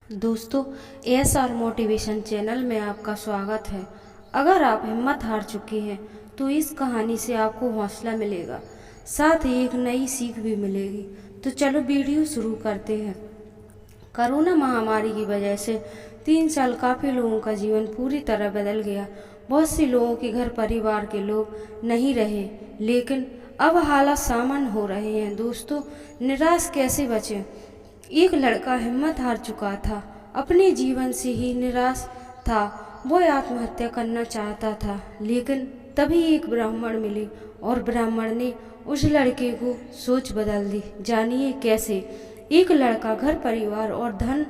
दोस्तों, ASR motivation channel में आपका स्वागत है। अगर आप हिम्मत हार चुके हैं तो इस कहानी से आपको हौसला मिलेगा, साथ ही एक नई सीख भी मिलेगी। तो चलो वीडियो शुरू करते हैं। कोरोना महामारी की वजह से 3 साल काफ़ी लोगों का जीवन पूरी तरह बदल गया। बहुत से लोगों के घर परिवार के लोग नहीं रहे, लेकिन अब हालात सामान्य हो रहे हैं। दोस्तों, निराश कैसे बचें? एक लड़का हिम्मत हार चुका था, अपने जीवन से ही निराश था। वो आत्महत्या करना चाहता था, लेकिन तभी एक ब्राह्मण मिले और ब्राह्मण ने उस लड़के को सोच बदल दी। जानिए कैसे। एक लड़का घर परिवार और धन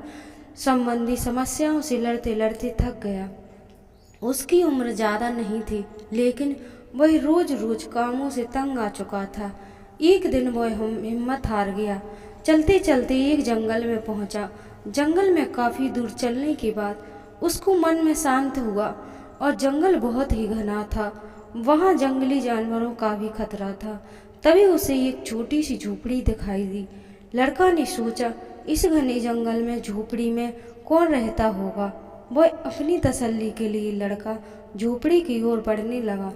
संबंधी समस्याओं से लड़ते लड़ते थक गया। उसकी उम्र ज़्यादा नहीं थी, लेकिन वह रोज रोज कामों से तंग आ चुका था। एक दिन वह हिम्मत हार गया। चलते चलते एक जंगल में पहुंचा। जंगल में काफ़ी दूर चलने के बाद उसको मन में शांत हुआ, और जंगल बहुत ही घना था। वहाँ जंगली जानवरों का भी खतरा था। तभी उसे एक छोटी सी झोपड़ी दिखाई दी। लड़का ने सोचा, इस घने जंगल में झोपड़ी में कौन रहता होगा। वह अपनी तसल्ली के लिए लड़का झोपड़ी की ओर बढ़ने लगा।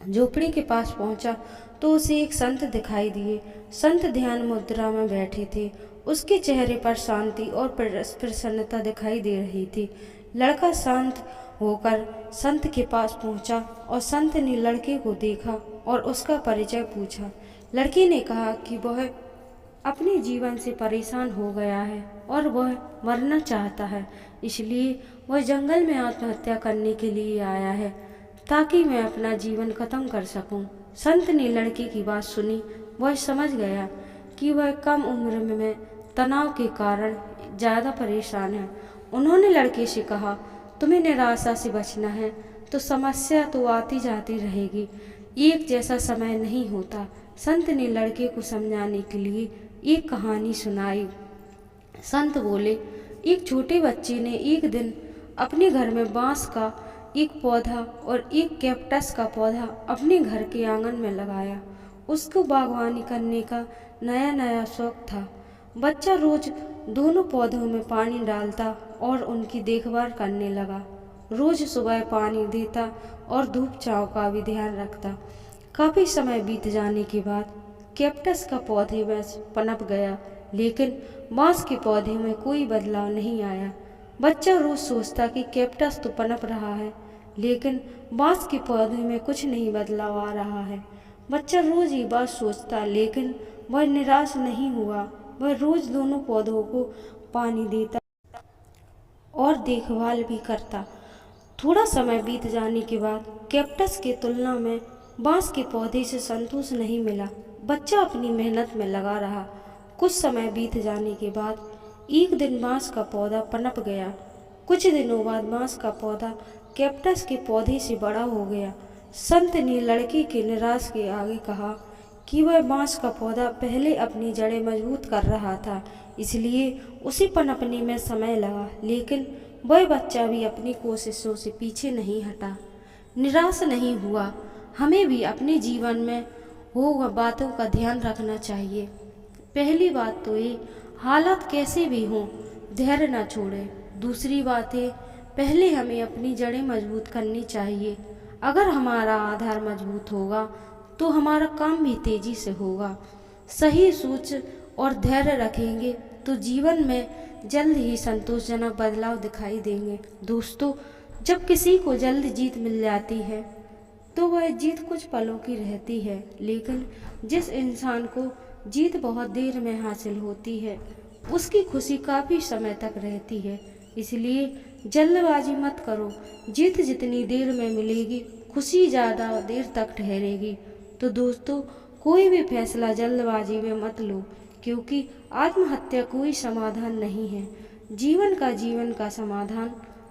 झोपड़ी के पास पहुंचा तो उसे एक संत दिखाई दिए। संत ध्यान मुद्रा में बैठे थे। उसके चेहरे पर शांति और प्रसन्नता दिखाई दे रही थी। लड़का शांत होकर संत के पास पहुंचा और संत ने लड़के को देखा और उसका परिचय पूछा। लड़के ने कहा कि वह अपने जीवन से परेशान हो गया है और वह मरना चाहता है, इसलिए वह जंगल में आत्महत्या करने के लिए आया है, ताकि मैं अपना जीवन खत्म कर सकूं। संत ने लड़के की बात सुनी। वह समझ गया कि वह कम उम्र में तनाव के कारण ज़्यादा परेशान है। उन्होंने लड़के से कहा, तुम्हें निराशा से बचना है तो समस्या तो आती जाती रहेगी, एक जैसा समय नहीं होता। संत ने लड़के को समझाने के लिए एक कहानी सुनाई। संत बोले, एक छोटे बच्चे ने एक दिन अपने घर में बांस का एक पौधा और एक कैक्टस का पौधा अपने घर के आंगन में लगाया। उसको बागवानी करने का नया नया शौक था। बच्चा रोज दोनों पौधों में पानी डालता और उनकी देखभाल करने लगा। रोज सुबह पानी देता और धूप छांव का भी ध्यान रखता। काफ़ी समय बीत जाने के बाद कैक्टस का पौधे में पनप गया, लेकिन बांस के पौधे में कोई बदलाव नहीं आया। बच्चा रोज सोचता कि कैक्टस तो पनप रहा है, लेकिन बांस के पौधे में कुछ नहीं बदलाव आ रहा है। बच्चा रोज ये बात सोचता, लेकिन वह निराश नहीं हुआ। वह रोज दोनों पौधों को पानी देता और देखभाल भी करता। थोड़ा समय बीत जाने के बाद कैक्टस की तुलना में बांस के पौधे से संतोष नहीं मिला। बच्चा अपनी मेहनत में लगा रहा। कुछ समय बीत जाने के बाद एक दिन बांस का पौधा पनप गया। कुछ दिनों बाद बांस का पौधा कैक्टस के पौधे से बड़ा हो गया। संत ने लड़के के निराश के आगे कहा कि वह बांस का पौधा पहले अपनी जड़ें मजबूत कर रहा था, इसलिए उसे पनपने में समय लगा, लेकिन वह बच्चा भी अपनी कोशिशों से पीछे नहीं हटा, निराश नहीं हुआ। हमें भी अपने जीवन में हो बातों का ध्यान रखना चाहिए। पहली बात तो ये, हालात कैसे भी हों, धैर्य न छोड़ें। दूसरी बात है, पहले हमें अपनी जड़ें मजबूत करनी चाहिए। अगर हमारा आधार मजबूत होगा तो हमारा काम भी तेजी से होगा। सही सोच और धैर्य रखेंगे तो जीवन में जल्द ही संतोषजनक बदलाव दिखाई देंगे। दोस्तों, जब किसी को जल्द जीत मिल जाती है तो वह जीत कुछ पलों की रहती है, लेकिन जिस इंसान को जीत बहुत देर में हासिल होती है उसकी खुशी काफ़ी समय तक रहती है। इसलिए जल्दबाजी मत करो। जीत जितनी देर में मिलेगी, खुशी ज़्यादा देर तक ठहरेगी। तो दोस्तों, कोई भी फैसला जल्दबाजी में मत लो, क्योंकि आत्महत्या कोई समाधान नहीं है। जीवन का समाधान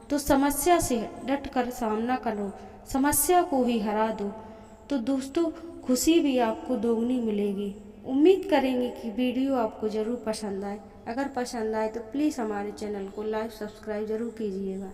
तो समस्या से डट कर सामना करो, समस्या को ही हरा दो। तो दोस्तों, खुशी भी आपको दोगुनी मिलेगी। उम्मीद करेंगे कि वीडियो आपको ज़रूर पसंद आए। अगर पसंद आए तो प्लीज़ हमारे चैनल को लाइक सब्सक्राइब ज़रूर कीजिएगा।